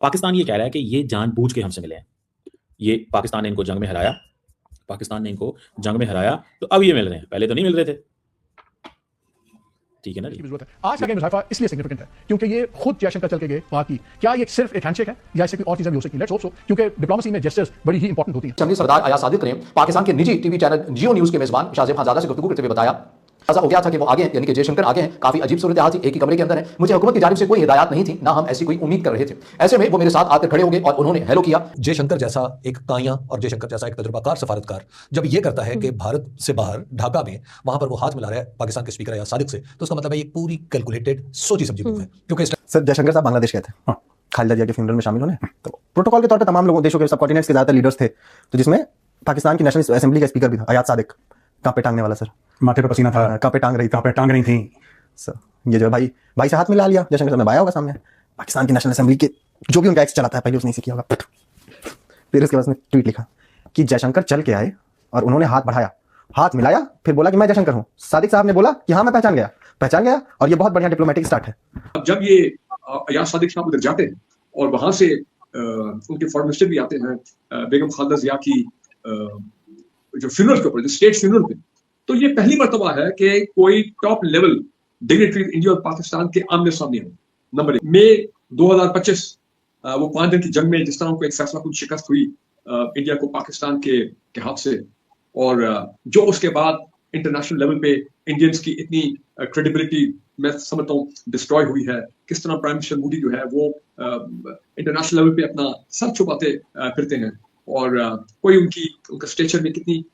पाकिस्तान ये कह रहा है कि ये जानबूझ के हमसे मिले हैं। ये पाकिस्तान ने इनको जंग में हराया, तो अब ये मिल रहे हैं, पहले तो नहीं मिल रहे थे। ठीक है ना जी? जरूरत है। आज का गेम मुज़ाफ़ा इसलिए सिग्निफिकेंट है क्योंकि ये खुद जयशंकर चल के गए वहां की। क्या ये सिर्फ एक हैंडशेक है या इससे कोई और चीजें भी हो सकती हैं? लेट्स होप सो, क्योंकि डिप्लोमेसी में जेस्चर्स बड़ी ही इंपॉर्टेंट होती हैं। चंदी सरदार अयाज सादिक ने पाकिस्तान के निजी टीवी चैनल जियो न्यूज के मेजबान शाहजेब खानजादा से गुफ्तगू करते हुए बताया, ऐसा हो गया था कि वो आगे हैं, यानी कि जयशंकर आगे हैं। काफी अजीब सूरत हाल थी, एक ही कमरे के अंदर है। मुझे हुकूमत की जानिब से कोई हिदायत नहीं थी, ना हम ऐसी कोई उम्मीद कर रहे थे। ऐसे में वो मेरे साथ आकर खड़े हो गए और उन्होंने हेलो किया। जयशंकर जैसा एक काया और जयशंकर जैसा एक तजुर्बाकार सफारतकार जब ये करता है कि भारत से बाहर ढाका में वहां पर वो हाथ मिला रहा है पाकिस्तान के स्पीकर अयाज सादिक से, तो उसका मतलब है ये पूरी कैलकुलेटेड सोची समझी मूव है। क्योंकि सर जयशंकर साहब बांग्लादेश गए थे खालिदा जिया के फ्यूनरल में शामिल होने, तो प्रोटोकॉल के तौर पे तमाम लोगों देशों के सब कॉन्टिनेंट्स के ज्यादातर लीडर्स थे, तो जिसमें पाकिस्तान की नेशनल असेंबली का स्पीकर भी था अयाज सादिक। कांपे टांगने वाला सर, माथे पे पसीना था, कांपे टांग रही थी सर। ये जो भाई से हाथ मिला लिया जयशंकर साहब ने, बाया होगा सामने पाकिस्तान की नेशनल असेंबली के जो भी उनका एक्स चलाता है, पहले उसने इसे किया होगा। फिर उसके बाद उसने ट्वीट लिखा कि जयशंकर चल के आए और उन्होंने हाथ बढ़ाया, हाथ मिलाया, फिर बोला कि मैं जयशंकर हूं। सादिक साहब ने बोला कि हाँ मैं पहचान गया, और ये बहुत बढ़िया डिप्लोमेटिक स्टार्ट है। जब ये अयाज सादिक साहब उधर जाते हैं और वहां से उनके फॉरेन मिनिस्टर भी आते हैं बेगम खालिदा जिया की जो फ्यूनरल के ऊपर, स्टेट फ्यूनरल पे, तो ये पहली मर्तबा है कि कोई टॉप लेवल डिग्निटरी इंडिया और पाकिस्तान के आमने सामने हो। नंबर 1, मई 2025 वो 5 दिन की जंग में जिस तरह को एक फैसला कुछ शिकस्त हुई इंडिया को पाकिस्तान के हाथ से, और जो उसके बाद इंटरनेशनल लेवल पे इंडियंस की इतनी क्रेडिबिलिटी मैं समझता हूँ डिस्ट्रॉय हुई है। किस तरह प्राइम मिनिस्टर मोदी जो है वो इंटरनेशनल लेवल पे अपना सर छुपाते फिरते हैं, और कोई उनका स्टेचर में कितनी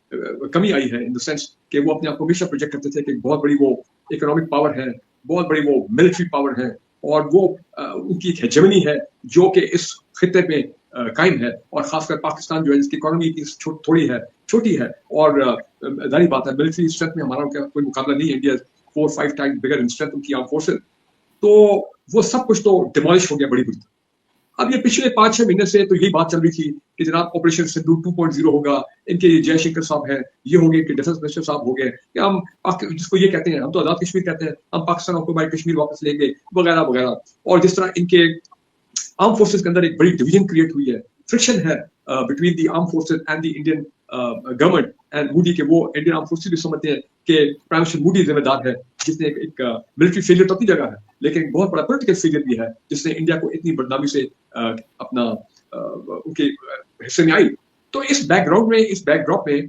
कमी आई है इन द सेंस कि वो अपने आप को हमेशा प्रोजेक्ट करते थे कि बहुत बड़ी वो इकोनॉमिक पावर है, बहुत बड़ी वो मिलिट्री पावर है, और वो उनकी एक हेजेमनी है जो कि इस खित्ते पे कायम है। और खासकर पाकिस्तान जो है जिसकी इकोनॉमी छोटी है, और जाहिर बात है मिलिट्री स्ट्रेंथ में हमारा कोई मुकाबला नहीं है। India 4-5 times bigger in strength उनकी आर्म फोर्सेस, तो वो सब कुछ तो डिमोलिश हो गया बड़ी बुरी। अब ये पिछले 5-6 महीने से तो यही बात चल रही थी कि जनाब ऑपरेशन सिंदूर 2.0 होगा, इनके जयशंकर साहब हैं, ये होंगे, इनके डिफेंस मिनिस्टर साहब हो गए, कि हम जिसको ये कहते हैं, हम तो आजाद कश्मीर कहते हैं, हम पाकिस्तान ऑक्युपाइड कश्मीर वापस लेंगे, वगैरह वगैरह। और जिस तरह इनके आर्म फोर्सेस के अंदर एक बड़ी डिवीजन क्रिएट हुई है, फ्रिक्शन है between the arm forces and the Indian government and Modi, के वो इंडियन आर्म फोर्सेस भी समझते हैं कि प्राइम मिनिस्टर मोदी जिम्मेदार है, जिसने एक मिलिट्री फेलियर तो अपनी जगह है, लेकिन बहुत बड़ा पॉलिटिकल फेलियर भी है जिसने इंडिया को इतनी बदनामी से अपना उनके हिस्से में आई। तो इस बैकड्रॉप में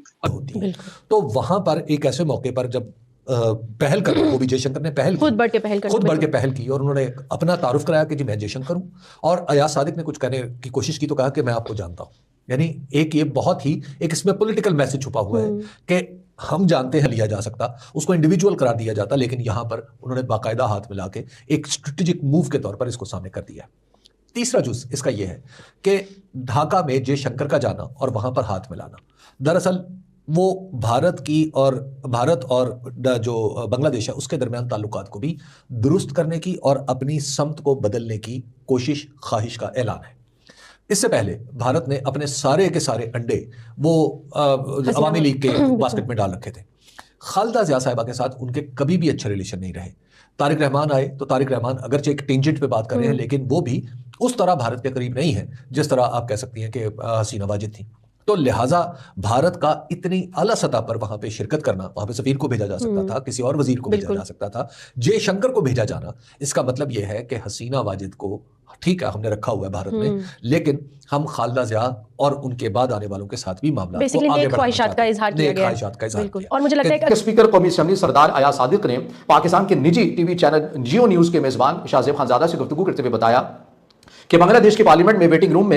तो वहां पर एक ऐसे मौके पर जब पहल कर, वो भी जयशंकर ने खुद बढ़ के पहल की और उन्होंने अपना तारुफ कराया कि जी मैं जयशंकर हूं, और अयाज सादिक ने कुछ कहने की कोशिश की तो कहा कि मैं आपको जानता हूं। यानी एक ये बहुत ही एक इसमें पॉलिटिकल मैसेज छुपा हुआ है कि हम जानते हैं लिया जा सकता, उसको इंडिविजुअल करार दिया जाता, लेकिन यहां पर उन्होंने बाकायदा हाथ मिला के एक स्ट्रेटेजिक मूव के तौर पर इसको सामने कर दिया। तीसरा जुज इसका यह है कि ढाका में जयशंकर का जाना और वहां पर हाथ मिलाना, दरअसल वो भारत और जो बांग्लादेश है उसके दरमियान ताल्लुकात को भी दुरुस्त करने की और अपनी समत को बदलने की ख्वाहिश का ऐलान है। इससे पहले भारत ने अपने सारे के सारे अंडे वो अवामी लीग के बास्केट में डाल रखे थे। खालिदा जिया साहिबा के साथ उनके कभी भी अच्छे रिलेशन नहीं रहे। तारिक रहमान आए तो तारिक रहमान अगरचे एक टेंजेंट पे बात कर रहे हैं, लेकिन वो भी उस तरह भारत के करीब नहीं है जिस तरह आप कह सकती हैं कि हसीना वाजिद थी। तो लिहाजा भारत का इतनी आला सतह पर वहां पे शिरकत करना, वहां पे सफीर को भेजा जा सकता था, किसी और वजीर को भेजा जा सकता था, जयशंकर को भेजा जाना, इसका मतलब यह है कि हसीना वाजिद को ठीक है हमने रखा हुआ है भारत में, लेकिन हम खालिदा जिया और उनके बाद आने वालों के साथ भी मामला को आगे ख्वाहिशात का इजहार किया गया। और मुझे लगता है कि स्पीकर कौमी असेंबली सरदार अयाज सादिक ने पाकिस्तान के निजी टीवी चैनल जियो न्यूज के मेजबान शाहजेब खानजादा से गुफ्तगू करते हुए बताया कि बांग्लादेश की पार्लियामेंट में वेटिंग रूम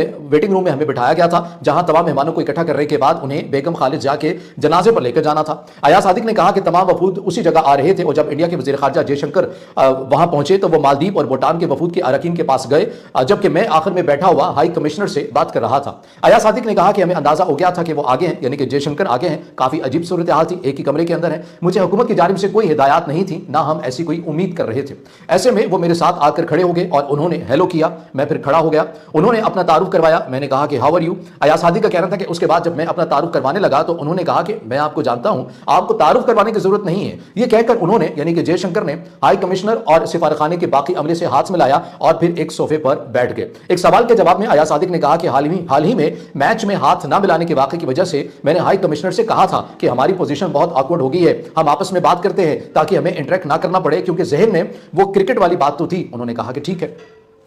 में हमें बिठाया गया था, जहां तमाम मेहमानों को इकट्ठा करने के बाद उन्हें बेगम खालिदा जिया के जनाजे पर लेकर जाना था। अयाज सादिक ने कहा कि तमाम वफूद उसी जगह आ रहे थे, और जब इंडिया के वजीर खारजा जयशंकर वहां पहुंचे तो वो मालदीव और भूटान के वफूद के अरकान के पास गए, जबकि मैं आखिर में बैठा हुआ हाई कमिश्नर से बात कर रहा था। अयाज सादिक ने कहा कि हमें अंदाजा हो गया था कि वो आगे हैं, यानी कि जयशंकर आगे हैं। काफी अजीब सूरत हाल थी, एक ही कमरे के अंदर है। मुझे हुकूमत की जानिब से कोई हिदायत नहीं थी, ना हम ऐसी कोई उम्मीद कर रहे थे। ऐसे में वो मेरे साथ आकर खड़े हो गए और उन्होंने हेलो किया। मैं फिर खड़ा हो गया, उन्होंने अपना तारुफ करवाया। मैंने कहा कि how are you. Ayaz Sadiq का कहना था कि उसके बाद जब मैं अपना तारुफ करवाने लगा तो उन्होंने कहा कि मैं आपको जानता हूं, आपको तारुफ करवाने की जरूरत नहीं है। यह कहकर उन्होंने यानी कि जयशंकर ने हाई कमिश्नर और सिफारखाने के बाकी अमले से हाथ मिलाया और फिर एक सोफे पर बैठ गए। एक सवाल के जवाब में अयाज सादिक ने कहा कि हाल ही में मैच में हाथ ना मिलाने के वाकये की वजह से मैंने हाई कमिश्नर से कहा था कि हमारी पोजीशन बहुत ऑकवर्ड हो गई है, हम आपस में बात करते हैं ताकि हमें इंटरेक्ट ना करना पड़े, क्योंकि जहन में वो क्रिकेट वाली बात तो थी। उन्होंने कहा कि ठीक है।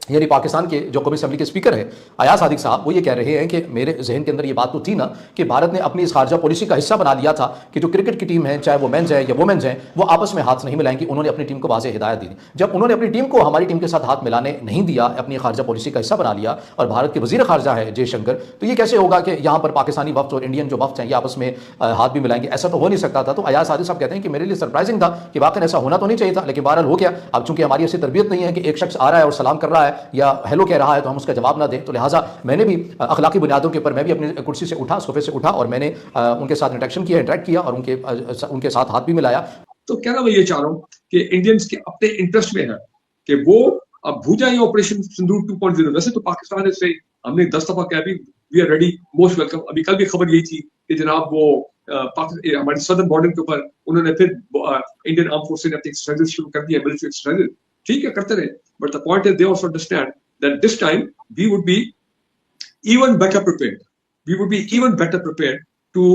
यानी पाकिस्तान के जो कौमी असेंबली के स्पीकर हैं अयाज सादिक साहब, वो ये कह रहे हैं कि मेरे जहन के अंदर ये बात तो थी ना कि भारत ने अपनी इस खारजा पॉलिसी का हिस्सा बना लिया था कि जो क्रिकेट की टीम है, चाहे वो मेंस है या वुमेन्स हैं, वो आपस में हाथ नहीं मिलाएंगी। उन्होंने अपनी टीम को वाज़ेह हिदायत दी। जब उन्होंने अपनी टीम को हमारी टीम के साथ हाथ मिलाने नहीं दिया, अपनी खारजा पॉलिसी का हिस्सा बना लिया और भारत के वजीर खारजा है जयशंकर, तो ये कैसे होगा कि यहाँ पर पाकिस्तानी वफ्द और इंडियन जो वफ्द हैं ये आपस में हाथ भी मिलाएंगे? ऐसा तो हो नहीं सकता था। तो अयाज सादिक साहब कहते हैं कि मेरे लिए सरप्राइजिंग था कि वाकई ऐसा होना तो नहीं चाहिए था, लेकिन बहरहाल हो गया। अब चूंकि हमारी ऐसी तरबियत नहीं है कि एक शख्स आ रहा है और सलाम कर रहा है या हेलो कह रहा है तो हम उसका जवाब ना दें, तो लिहाजा मैंने भी अखलाकी बुनियादों के ऊपर मैं भी अपनी कुर्सी से उठा, सोफे से उठा और मैंने उनके साथ इंटरेक्ट किया और उनके साथ हाथ भी मिलाया। तो कहना मैं ये चाह रहा हूं कि इंडियंस के अपने इंटरेस्ट में है कि वो अब भूजा ये ऑपरेशन सिंदूर 2.0, वैसे तो पाकिस्तान से हमने 10 दफा कहा भी we are ready, most welcome. अभी कल भी खबर यही थी कि जनाब वो हमारे सदर्न बॉर्डर के ऊपर उन्होंने फिर इंडियन आर्म फोर्सेस ने अपने एक्सरसाइज शुरू कर दिया, मिलिट्री एक्सरसाइज। ठीक है, करते रहे, but the point is they also understand that this time we would be even better prepared. We would be even better prepared to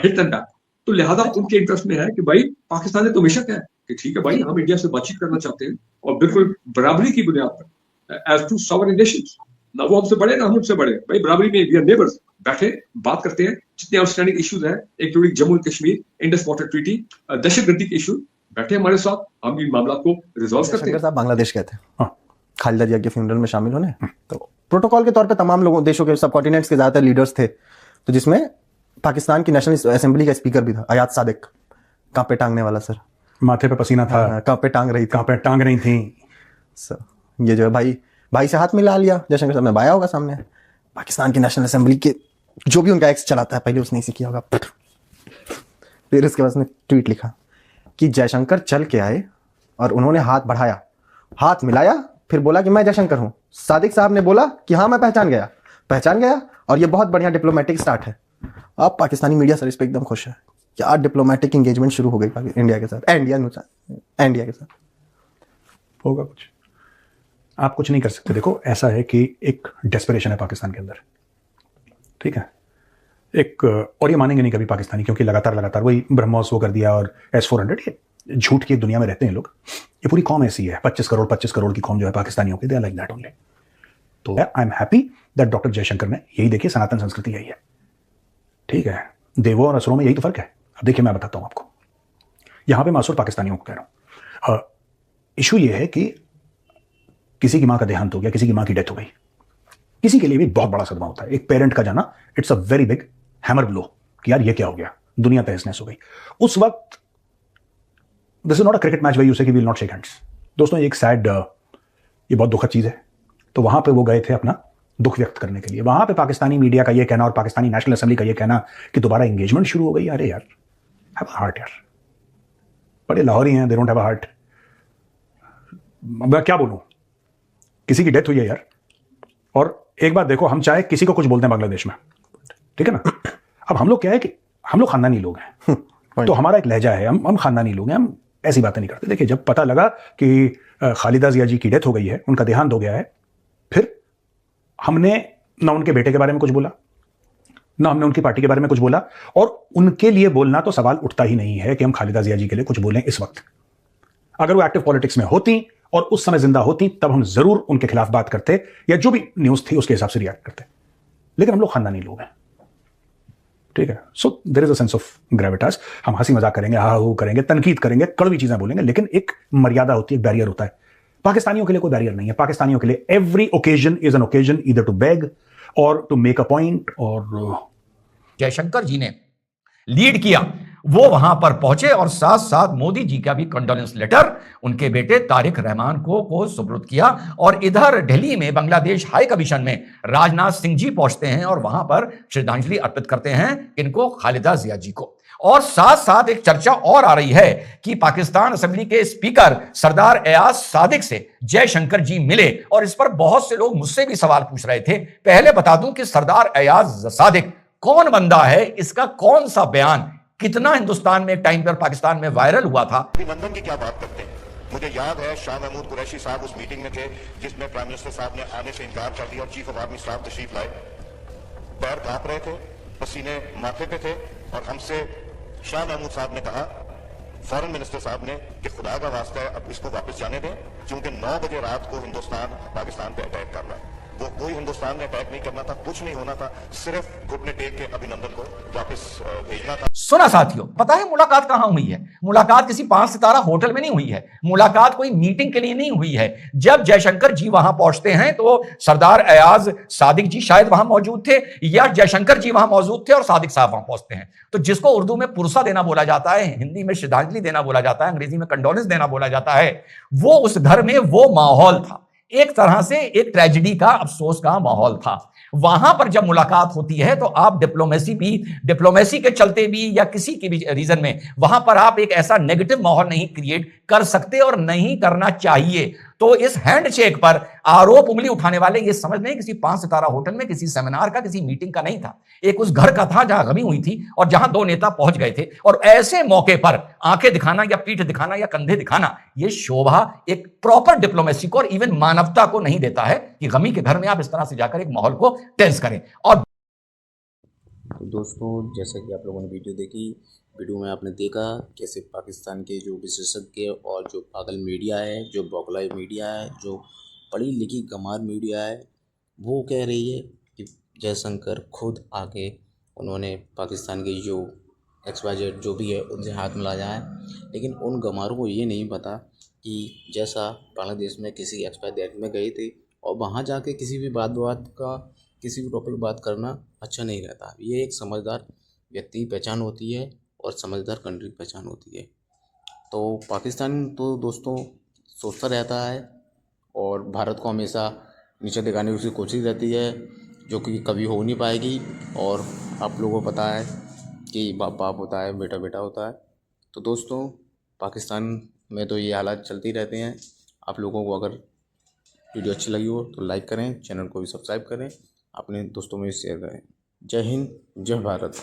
hit them back. तो लिहाजा उनके इंटरेस्ट में है कि भाई पाकिस्तान ने तो हमेशा कहा कि ठीक है भाई हम इंडिया से बातचीत करना चाहते हैं और बिल्कुल बराबरी की बुनियाद पर एज टू सॉवरेन नेशंस। ना वो हमसे बड़े ना हम उनसे बड़े, भाई बराबरी में वी आर नेबर्स, बैठे बात करते हैं। जितने आउटस्टैंडिंग इश्यूज हैं, एक तो Jammu and Kashmir, Indus water treaty, दहशतगर्दी के इशू, बैठे हमारे साथ, हम इन मामला को रिजॉल्व करते हैं। बांग्लादेश कहते हैं खालिदा जिया के फ्यूनरल में शामिल होने, तो प्रोटोकॉल के तौर पे तमाम लोगों देशों के सब कॉन्टिनेंट्स के ज्यादातर लीडर्स थे, तो जिसमें पाकिस्तान की नेशनल असेंबली का स्पीकर भी था अयाज सादिक। कहाँ पे टांगने वाला सर, माथे पे पसीना था, कहाँ पे टांग रही थी सर। ये जो है भाई से हाथ मिला लिया, जयशंकर साहब ने बाया होगा सामने, पाकिस्तान की नेशनल असेंबली के जो भी उनका एक्स चलाता है पहले उसने इसे किया होगा। फिर उसके बाद उसने ट्वीट लिखा कि जयशंकर चल के आए और उन्होंने हाथ बढ़ाया, हाथ मिलाया, फिर बोला कि मैं जयशंकर हूं। सादिक साहब ने बोला कि हाँ मैं पहचान गया, और ये बहुत बढ़िया डिप्लोमेटिक स्टार्ट है। अब पाकिस्तानी मीडिया सर इस पर एकदम खुश है, क्या डिप्लोमेटिक एंगेजमेंट शुरू हो गई इंडिया के साथ, इंडिया के साथ। होगा कुछ, आप कुछ नहीं कर सकते। देखो ऐसा है कि एक डेस्परेशन है पाकिस्तान के अंदर, ठीक है, एक, और ये मानेंगे नहीं कभी पाकिस्तानी, क्योंकि लगातार वही ब्रह्मोस वो कर दिया और S-400, ये झूठ की दुनिया में रहते हैं लोग। ये पूरी कौम ऐसी है, 25 करोड़ की कौम जो है पाकिस्तानियों की, they are like that only. तो I am happy that doctor Jaishankar ने, यही देखिए सनातन संस्कृति यही है, ठीक है, देवों और असुरों में यही तो फर्क है। अब देखिए मैं बताता हूं आपको, यहां पे मैं असुर पाकिस्तानियों को कह रहा हूं। इशू ये है कि किसी की मां का देहांत हो गया, किसी की मां की डेथ हो गई, किसी के लिए भी बहुत बड़ा सदमा होता है। एक पेरेंट का जाना, it's a very big hammer blow कि यार ये क्या हो गया, दुनिया तहस नहस हो गई। उस वक्त this is not a cricket match where you say कि we will not shake hands. दोस्तों एक सैड, ये बहुत दुखद चीज है। तो वहां पे वो गए थे अपना दुख व्यक्त करने के लिए। वहां पे पाकिस्तानी मीडिया का ये कहना और पाकिस्तानी नेशनल असेंबली का ये कहना कि दोबारा एंगेजमेंट शुरू हो गई, अरे यार हैव अ हार्ट यार, बड़े लाहौरी हैं, they don't have a heart. मैं क्या बोलूं, किसी की डेथ हुई है यार। और एक बात देखो, हम चाहे किसी को कुछ बोलते हैं बांग्लादेश में, ठीक है ना, अब हम लोग क्या है कि हम लोग खानदानी लोग हैं, तो हमारा एक लहजा है, हम खानदानी लोग हैं, हम ऐसी बातें नहीं करते। देखिए जब पता लगा कि खालिदा जिया जी की डेथ हो गई है, उनका देहांत हो गया है, फिर हमने ना उनके बेटे के बारे में कुछ बोला, ना हमने उनकी पार्टी के बारे में कुछ बोला, और उनके लिए बोलना तो सवाल उठता ही नहीं है कि हम खालिदा जिया जी के लिए कुछ बोलें इस वक्त। अगर वो एक्टिव पॉलिटिक्स में होती और उस समय जिंदा होती तब हम जरूर उनके खिलाफ बात करते, या जो भी न्यूज थी उसके हिसाब से रिएक्ट करते, लेकिन हम लोग खानदानी लोग हैं, ठीक है। So there is a sense of gravitas. हम हंसी मजाक करेंगे, हा हू करेंगे, तनकीद करेंगे, कड़वी चीजें बोलेंगे, लेकिन एक मर्यादा होती है, एक बैरियर होता है। पाकिस्तानियों के लिए कोई बैरियर नहीं है। पाकिस्तानियों के लिए every occasion is an occasion either to beg और टू मेक अ पॉइंट। और जयशंकर जी ने लीड किया, वो वहां पर पहुंचे और साथ साथ मोदी जी का भी कंडोलेंस लेटर उनके बेटे तारिक रहमान को सुपुर्द किया। और इधर दिल्ली में बांग्लादेश हाई कमीशन में राजनाथ सिंह जी पहुंचते हैं और वहां पर श्रद्धांजलि अर्पित करते हैं इनको, खालिदा जिया जी को। और साथ साथ एक चर्चा और आ रही है कि पाकिस्तान असेंबली के स्पीकर सरदार अयाज सादिक से जयशंकर जी मिले, और इस पर बहुत से लोग मुझसे भी सवाल पूछ रहे थे। पहले बता दूं कि सरदार अयाज सादिक कौन बंदा है, इसका कौन सा बयान कितना हिंदुस्तान में एक टाइम पर पाकिस्तान में वायरल हुआ था। अभिनंदन की क्या बात करते हैं। मुझे याद है शाह महमूद कुरैशी साहब उस मीटिंग में थे जिसमें प्राइम मिनिस्टर साहब ने आने से इनकार कर दिया और चीफ ऑफ आर्मी स्टाफ तशरीफ लाए। पैर कांप रहे थे, पसीने माथे पे थे, और हमसे शाह महमूद साहब ने कहा, फॉरेन मिनिस्टर साहब ने, कि खुदा का वास्ता है अब इसको वापस जाने दें, क्योंकि 9 बजे रात को हिंदुस्तान पाकिस्तान पे अटैक कर रहा है। वो कोई हिंदुस्तान में अटैक नहीं करना था, कुछ नहीं होना था, सिर्फ घुटने टेक के अभिनंदन को वापस भेजना था। सुना साथियों, पता है मुलाकात कहां हुई है? मुलाकात किसी 5 सितारा होटल में नहीं हुई है, मुलाकात कोई मीटिंग के लिए नहीं हुई है। जब जयशंकर जी वहां पहुंचते हैं तो सरदार अयाज सादिक जी शायद वहां मौजूद थे, या जयशंकर जी वहां मौजूद थे और सादिक साहब वहां पहुंचते हैं। तो जिसको उर्दू में पुरसा देना बोला जाता है, हिंदी में श्रद्धांजलि देना बोला जाता है, अंग्रेजी में कंडोलेंस देना बोला जाता है, वो उस घर में वो माहौल था। एक तरह से एक ट्रेजेडी का, अफसोस का माहौल था। वहां पर जब मुलाकात होती है तो आप डिप्लोमेसी के चलते भी या किसी के भी रीजन में वहां पर आप एक ऐसा नेगेटिव माहौल नहीं क्रिएट कर सकते और नहीं करना चाहिए। तो इस हैंडशेक पर आरोप उंगली उठाने वाले ये समझ लें किसी 5 सितारा होटल में, किसी सेमिनार का, किसी मीटिंग का नहीं था, एक उस घर का था जहां गमी हुई थी और जहां 2 नेता पहुंच गए थे। और ऐसे मौके पर आंखें दिखाना या पीठ दिखाना या कंधे दिखाना, ये शोभा एक प्रॉपर डिप्लोमेसी को और इवन मानवता को नहीं देता है कि गमी के घर में आप इस तरह से जाकर एक माहौल को टेंस करें। और तो दोस्तों, जैसा कि आप लोगों ने वीडियो देखी, वीडियो में आपने देखा कैसे पाकिस्तान के जो विशेषज्ञ और जो पागल मीडिया है, जो बौखलाई मीडिया है, जो पढ़ी लिखी गंवार मीडिया है, वो कह रही है कि जयशंकर खुद आके उन्होंने पाकिस्तान के जो XYZ जो भी है उनसे हाथ मिलाया है। लेकिन उन गंवारों को ये नहीं पता कि जैसा बांग्लादेश में किसी XYZ में गए थे और वहाँ जाके किसी भी किसी भी टॉपिक पर बात करना अच्छा नहीं रहता। ये एक समझदार व्यक्ति की पहचान होती है और समझदार कंट्री की पहचान होती है। तो पाकिस्तान तो दोस्तों सोचता रहता है और भारत को हमेशा नीचे दिखाने की उसकी कोशिश रहती है, जो कि कभी हो नहीं पाएगी। और आप लोगों को पता है कि बाप बाप होता है, बेटा बेटा होता है। तो दोस्तों, पाकिस्तान में तो ये हालात चलते रहते हैं। आप लोगों को अगर वीडियो अच्छी लगी हो तो लाइक करें, चैनल को भी सब्सक्राइब करें, अपने दोस्तों में शेयर करें। जय हिंद, जय भारत।